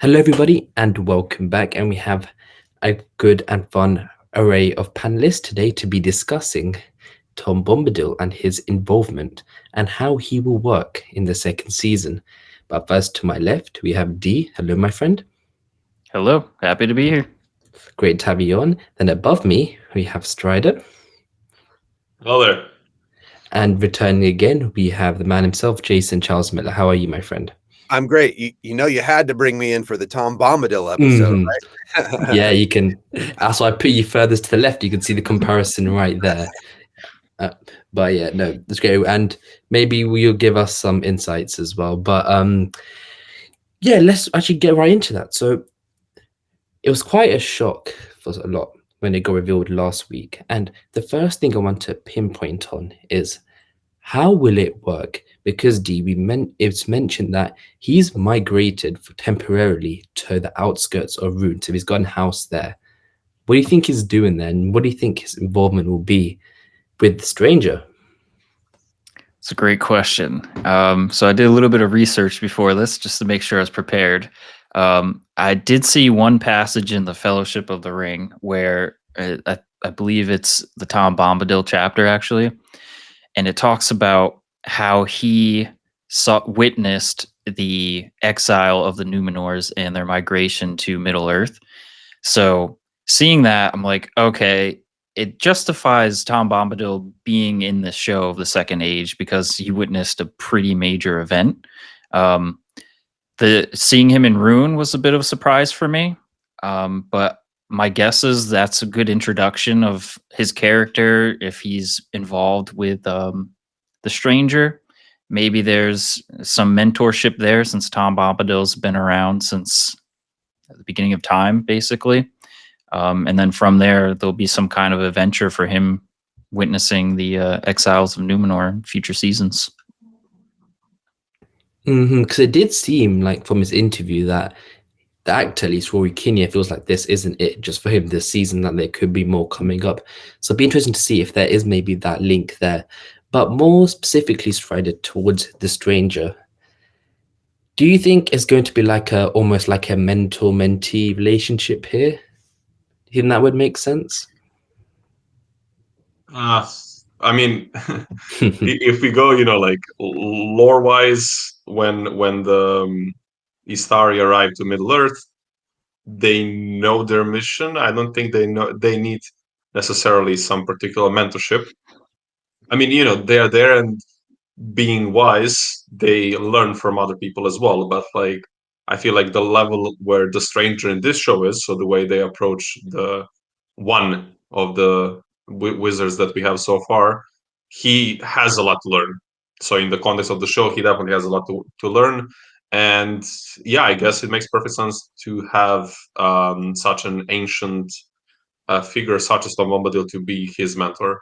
Hello, everybody, and welcome back. And we have a good and fun array of panelists today to be discussing Tom Bombadil and his involvement and how he will work in the second season. But first, to my left, we have D. Hello, my friend. Hello, happy to be here. Great to have you on. Then above me, we have Strider. Hello there. And returning again, we have the man himself, Jason Charles Miller. How are you, my friend? I'm great. You know you had to bring me in for the Tom Bombadil episode, right? Yeah, you can. That's why I put you furthest to the left. You can see the comparison right there. But yeah, no, that's great. And maybe you'll give us some insights as well. But yeah, let's actually get right into that. So it was quite a shock for a lot when it got revealed last week. And the first thing I want to pinpoint on is how will it work? Because it's mentioned that he's migrated temporarily to the outskirts of Rune, so he's got a house there. What do you think he's doing there, and what do you think his involvement will be with the stranger? It's a great question. So I did a little bit of research before this just to make sure I was prepared. I did see one passage in the Fellowship of the Ring where I believe it's the Tom Bombadil chapter, actually. And it talks about how he witnessed the exile of the Numenors and their migration to Middle-earth. So seeing that, I'm like, okay, it justifies Tom Bombadil being in the show of the Second Age because he witnessed a pretty major event. Seeing him in Rune was a bit of a surprise for me, but my guess is that's a good introduction of his character if he's involved with the stranger. Maybe there's some mentorship there since Tom Bombadil's been around since the beginning of time, basically. And then from there, there'll be some kind of adventure for him witnessing the exiles of Numenor in future seasons. Because it did seem like from his interview that the actor, at least Rory Kinnear, feels like this isn't it just for him this season, that there could be more coming up. So it'd be interesting to see if there is maybe that link there. But more specifically, Strider, towards the stranger, do you think it's going to be like almost like a mentor-mentee relationship here? Do you think that would make sense? I mean, if we go, like lore-wise, when the Istari arrive to Middle-earth, they know their mission. I don't think they need necessarily some particular mentorship. I mean, they are there, and being wise, they learn from other people as well. But like, I feel like the level where the stranger in this show is, so the way they approach the one of the wizards that we have so far, he has a lot to learn. So in the context of the show, he definitely has a lot to learn. And yeah, I guess it makes perfect sense to have such an ancient figure such as Tom Bombadil to be his mentor.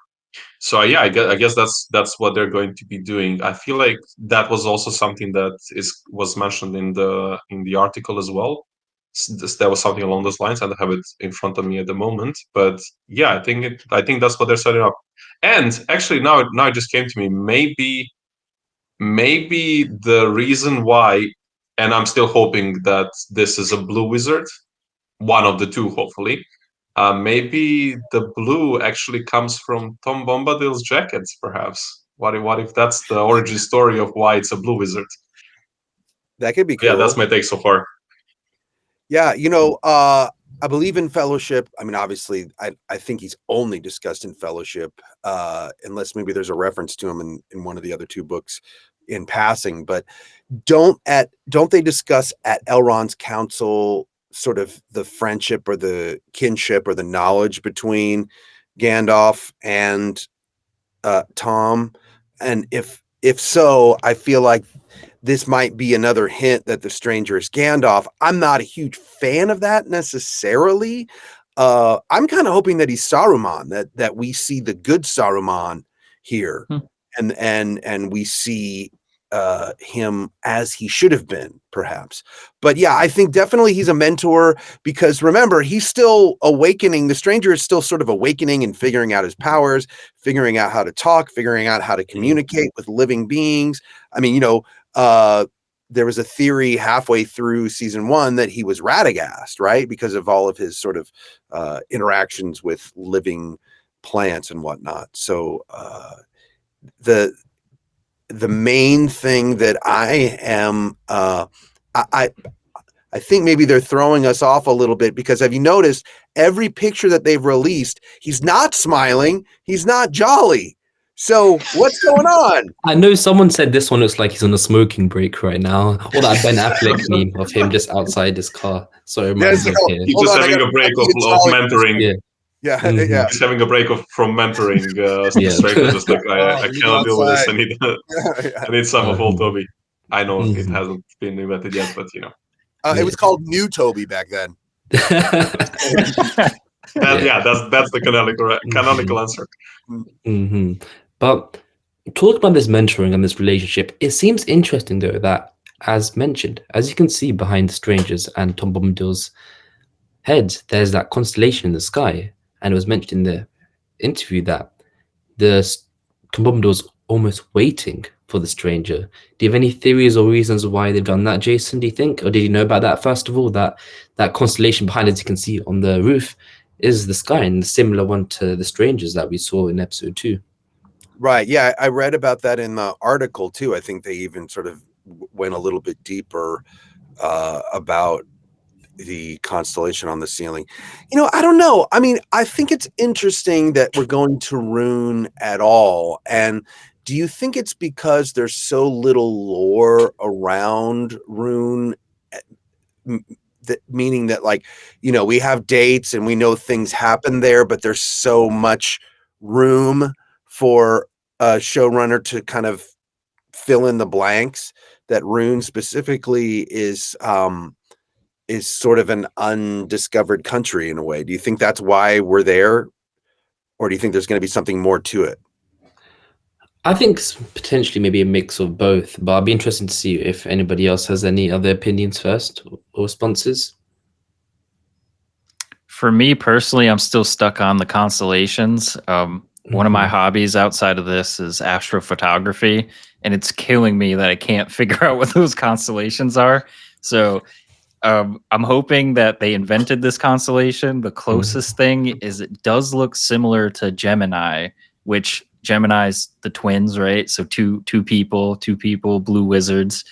So yeah, I guess that's what they're going to be doing. I feel like that was also something that was mentioned in the article as well. There was something along those lines. I don't have it in front of me at the moment, but yeah, I think that's what they're setting up. And actually, now it just came to me. Maybe the reason why, and I'm still hoping that this is a blue wizard, one of the two, hopefully. Maybe the blue actually comes from Tom Bombadil's jackets, perhaps. What if that's the origin story of why it's a blue wizard? That could be cool. Yeah, that's my take so far. Yeah, I believe in Fellowship. I mean, obviously, I think he's only discussed in Fellowship, unless maybe there's a reference to him in one of the other two books in passing. But don't they discuss at Elrond's council sort of the friendship or the kinship or the knowledge between Gandalf and Tom? And if so, I feel like this might be another hint that the stranger is Gandalf. I'm not a huge fan of that necessarily. I'm kind of hoping that he's Saruman, that we see the good Saruman here, and we see him as he should have been, perhaps. But yeah, I think definitely he's a mentor, because remember, he's still awakening. The stranger is still sort of awakening and figuring out his powers, figuring out how to talk, figuring out how to communicate with living beings. I mean, there was a theory halfway through season 1 that he was Radagast, right? Because of all of his sort of interactions with living plants and whatnot. So the main thing that I am, I think maybe they're throwing us off a little bit, because have you noticed every picture that they've released, he's not smiling, he's not jolly. So what's going on? I know someone said this one looks like he's on a smoking break right now. Or that Ben Affleck meme of him just outside his car. Sorry, my Yes, dog here. He's hold just on, I having gotta a break be of a jolly mentoring. Yeah. Yeah, Mhm. yeah. He's having a break from mentoring Yeah. straight. Just like I Oh, you cannot deal with this. outside. I need some of old Toby. I know it Mhm. hasn't been invented yet, but you know. It was called New Toby back then. That's the canonical answer. Mm-hmm. But talk about this mentoring and this relationship. It seems interesting, though, that as mentioned, as you can see behind the strangers and Tom Bombadil's head, there's that constellation in the sky. And it was mentioned in the interview that Tom Bombadil's almost waiting for the stranger. Do you have any theories or reasons why they've done that, Jason, do you think? Or did you know about that, first of all, that constellation behind, as you can see on the roof, is the sky, and the similar one to the strangers that we saw in episode 2? Right. Yeah, I read about that in the article too. I think they even sort of went a little bit deeper about the constellation on the ceiling. I don't know. I mean, I think it's interesting that we're going to Rune at all. And do you think it's because there's so little lore around Rune? Meaning that, like, we have dates and we know things happen there, but there's so much room for a showrunner to kind of fill in the blanks, that Rune specifically is sort of an undiscovered country in a way. Do you think that's why we're there, or do you think there's going to be something more to it? I think potentially maybe a mix of both, but I'll be interested to see if anybody else has any other opinions first or responses. For me personally, I'm still stuck on the constellations. One of my hobbies outside of this is astrophotography, and it's killing me that I can't figure out what those constellations are. So I'm hoping that they invented this constellation. The closest thing is it does look similar to Gemini, which Gemini's the twins, right? So two people, blue wizards.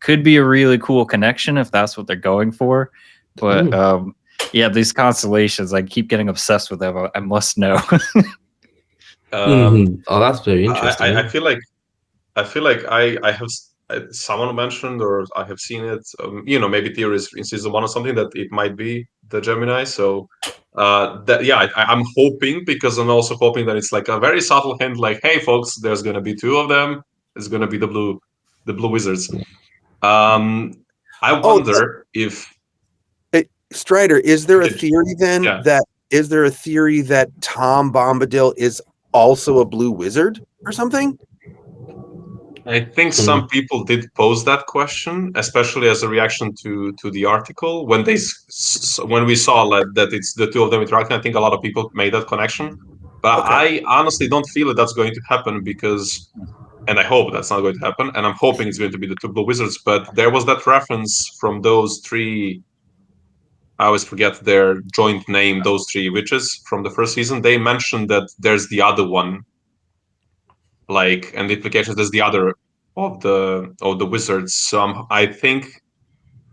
Could be a really cool connection if that's what they're going for. But yeah, these constellations, I keep getting obsessed with them. I must know. Oh, that's very interesting. I feel like I have someone mentioned, or I have seen it. Maybe theories in season 1 or something that it might be the Gemini. So I'm hoping, because I'm also hoping that it's like a very subtle hint, like, hey folks, there's gonna be 2 of them. It's gonna be the blue wizards. I wonder if Strider, is there a theory then that Tom Bombadil is also a blue wizard or something? I think some people did pose that question, especially as a reaction to the article. When we saw that it's the 2 of them interacting, I think a lot of people made that connection. But Okay. I honestly don't feel that that's going to happen, and I hope that's not going to happen, and I'm hoping it's going to be the 2 blue wizards. But there was that reference from those 3, I always forget their joint name, those 3 witches from the first season. They mentioned that there's the other one, and the implications there's the other of the wizards. So I think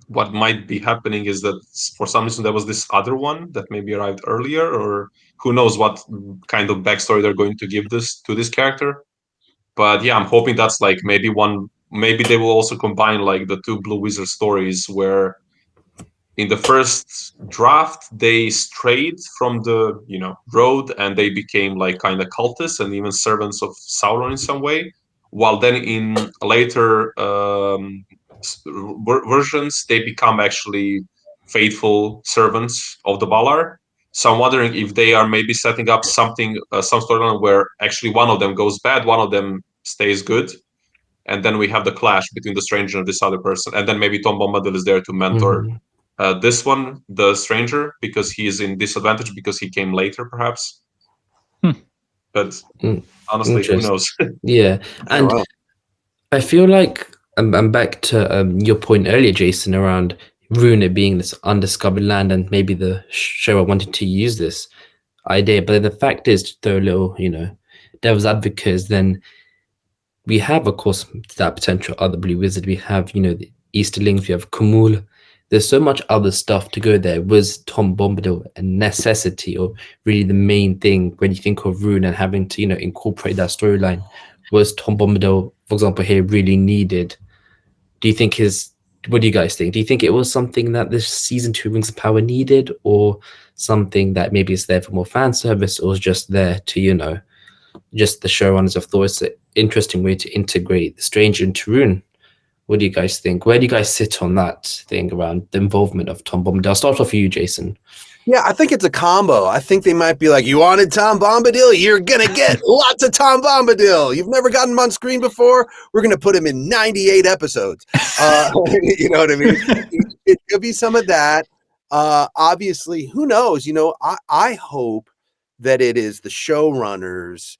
what might be happening is that for some reason there was this other one that maybe arrived earlier, or who knows what kind of backstory they're going to give this character. But yeah, I'm hoping that's like maybe they will also combine like the 2 blue wizard stories, where in the first draft they strayed from the road and they became like kind of cultists and even servants of Sauron in some way, while then in later versions they become actually faithful servants of the Valar. So I'm wondering if they are maybe setting up something, some storyline where actually one of them goes bad, one of them stays good, and then we have the clash between the stranger and this other person, and then maybe Tom Bombadil is there to mentor this one, the stranger, because he is in disadvantage because he came later, perhaps. But honestly, who knows? Yeah, and I feel like and back to your point earlier, Jason, around Rune being this undiscovered land, and maybe the show wanted to use this idea. But the fact is, to throw a little, devil's advocate, is then we have, of course, that potential other blue wizard. We have, the Easterlings. We have Kumul. There's so much other stuff to go there. Was Tom Bombadil a necessity, or really the main thing when you think of Rune and having to, incorporate that storyline? Was Tom Bombadil, for example, here really needed? Do you think what do you guys think? Do you think it was something that this season 2 Rings of Power needed, or something that maybe is there for more fan service, or was just there to, just the showrunners have thought it's an interesting way to integrate the Stranger into Rune? What do you guys think? Where do you guys sit on that thing around the involvement of Tom Bombadil? I'll start off with you, Jason. Yeah, I think it's a combo. I think they might be like, you wanted Tom Bombadil? You're going to get lots of Tom Bombadil. You've never gotten him on screen before? We're going to put him in 98 episodes. You know what I mean? It could be some of that. Obviously, who knows? I hope that it is the showrunners'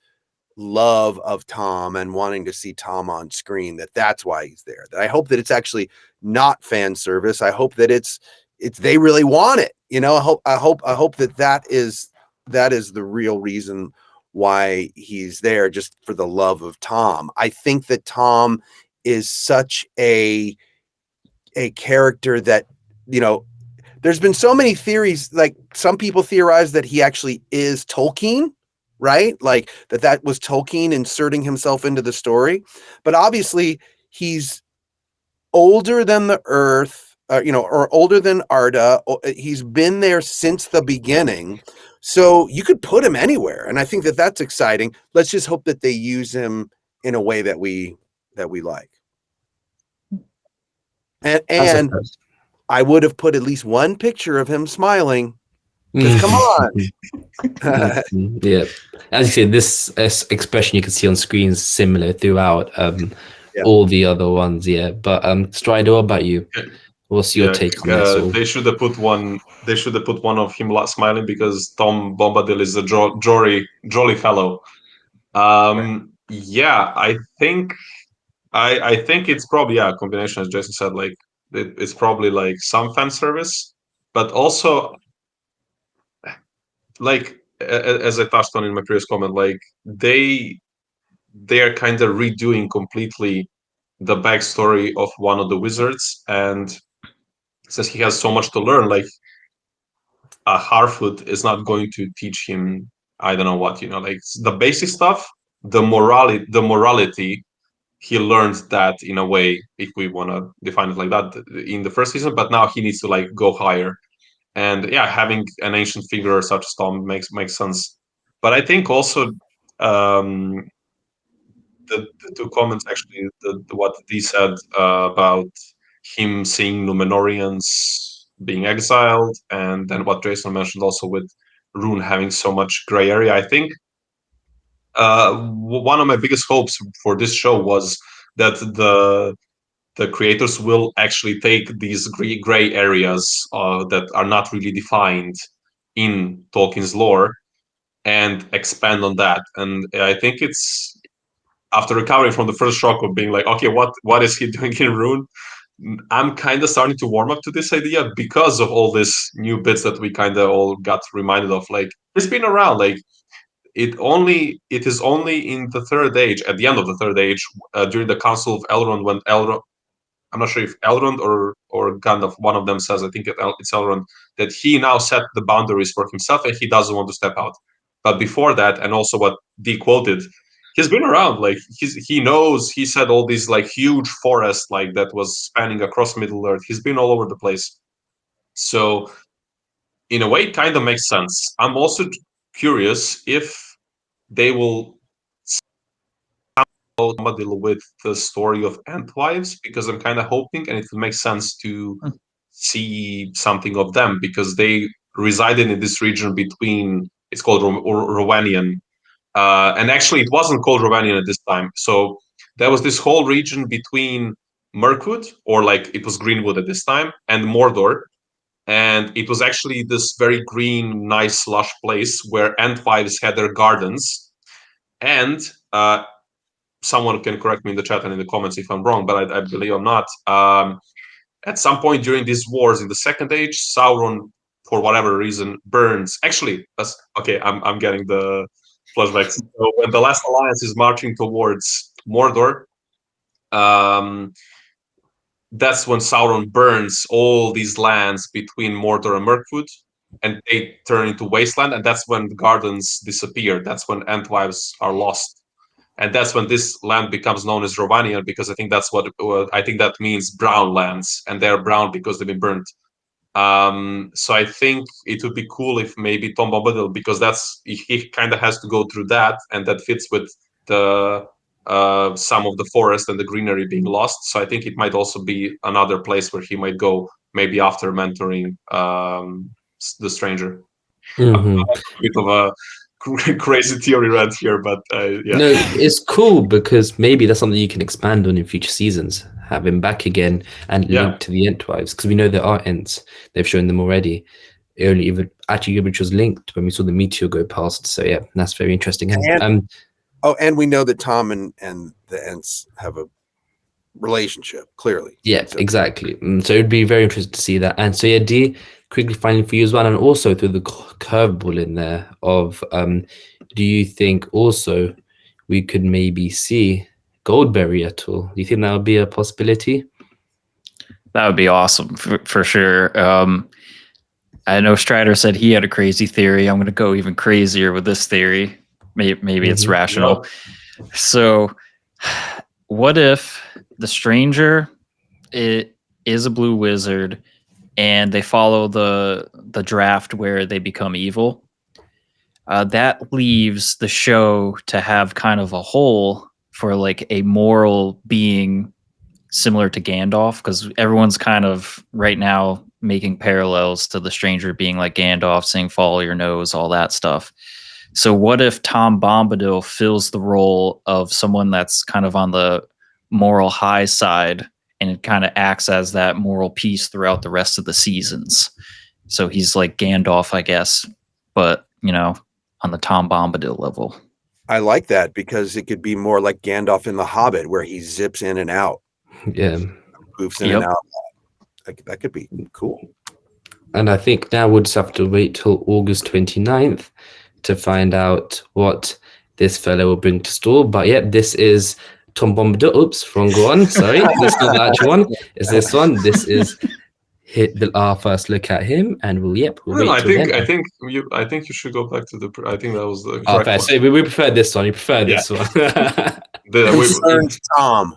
love of Tom and wanting to see Tom on screen, that's why he's there. That I hope that it's actually not fan service. I hope that it's they really want it. I hope that is the real reason why he's there, just for the love of Tom. I think that Tom is such a character that, there's been so many theories. Like, some people theorize that he actually is Tolkien, right? Like that was Tolkien inserting himself into the story. But obviously he's older than the Earth, or older than Arda. He's been there since the beginning. So you could put him anywhere. And I think that that's exciting. Let's just hope that they use him in a way that we like. And I would have put at least one picture of him smiling. Because come on. Yeah. As you say, this expression you can see on screen is similar throughout all the other ones. Yeah. But Strider, what about you? What's your take on this? They should have put one. They should have put one of him smiling, because Tom Bombadil is a jolly fellow. Yeah, I think it's probably a combination, as Jason said. Like, it's probably like some fan service, but also, like, as I touched on in my previous comment, like they are kind of redoing completely the backstory of one of the wizards, and since he has so much to learn, like, a Harfoot is not going to teach him, I don't know what, like the basic stuff, the morality. He learned that, in a way, if we want to define it like that, in the first season, but now he needs to like go higher. And yeah, having an ancient figure such as Tom makes sense. But I think also the two comments, actually, what Dee said about him seeing Numenorians being exiled, and then what Jason mentioned also with Rune having so much gray area. I think one of my biggest hopes for this show was that the creators will actually take these gray areas that are not really defined in Tolkien's lore and expand on that. And I think it's, after recovering from the first shock of being like, okay, what is he doing in Rune? I'm kind of starting to warm up to this idea, because of all these new bits that we kind of all got reminded of. Like, it's been around. Like, it is only in the Third Age, at the end of the Third Age, during the Council of Elrond, when Elrond, I'm not sure if Elrond or Gandalf, one of them says, I think it's Elrond, that he now set the boundaries for himself and he doesn't want to step out. But before that, and also what Dee quoted, he's been around. Like, he knows. He said all these like huge forests like that was spanning across Middle Earth. He's been all over the place. So in a way, it kind of makes sense. I'm also curious if they will deal with the story of Entwives, because I'm kind of hoping, and it would make sense to see something of them, because they resided in this region between, it's called Rowanian, and actually it wasn't called Rowanian at this time. So there was this whole region between Mirkwood, or like it was Greenwood at this time, and Mordor. And it was actually this very green, nice, lush place where Entwives had their gardens. And someone can correct me in the chat and in the comments if I'm wrong, but I believe I'm not. At some point during these wars in the Second Age, Sauron, for whatever reason, burns. Actually, that's okay. I'm getting the flashbacks. So when the Last Alliance is marching towards Mordor, that's when Sauron burns all these lands between Mordor and Mirkwood, and they turn into wasteland. And that's when the gardens disappear. That's when Entwives are lost. And that's when this land becomes known as Rovanian, because I think that's what I think that means brown lands, and they're brown because they've been burnt. So I think it would be cool if maybe Tom Bombadil, because that's he kind of has to go through that, and that fits with the some of the forest and the greenery being lost. So I think it might also be another place where he might go, maybe after mentoring the stranger. Mhm. A bit of a crazy theory rant here, but yeah. No, it's cool because maybe that's something you can expand on in future seasons. Have him back again and link to the Entwives, because we know there are Ents. They've shown them already. Only even actually, which was linked when we saw the meteor go past. So yeah, that's very interesting. And and we know that Tom and the Ents have a relationship, clearly. Yeah, exactly. So it'd be very interesting to see that. And so yeah, D, quickly finally for you as well, and also through the curveball in there of do you think also we could maybe see Goldberry at all? Do you think that would be a possibility? That would be awesome for sure. I know Strider said he had a crazy theory. I'm going to go even crazier with this theory. Maybe it's rational. Yep. So what if the stranger is a blue wizard and they follow the draft where they become evil? That leaves the show to have kind of a hole for like a moral being similar to Gandalf, because everyone's kind of right now making parallels to the stranger being like Gandalf, saying follow your nose, all that stuff. So what if Tom Bombadil fills the role of someone that's kind of on the moral high side, and it kind of acts as that moral piece throughout the rest of the seasons? So he's like Gandalf, I guess, but you know, on the Tom Bombadil level. I like that, because it could be more like Gandalf in The Hobbit, where he zips in and out. Yeah, moves in and out. That could be cool. And I think now we'll just have to wait till August 29th to find out what this fellow will bring to store. But yeah, this is Tom Bombadil. Oops, wrong one. Sorry, this is not the actual one. It's this one. This is our first look at him, and we'll wait. I think you should go back to the. I think that was the. Oh, fair. So we prefer this one. You prefer this one. Tom.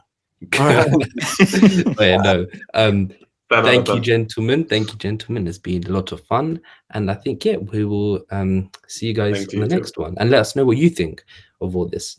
But yeah, no. Thank you, gentlemen. It's been a lot of fun, and I think we will see you guys on the next one, and let us know what you think of all this.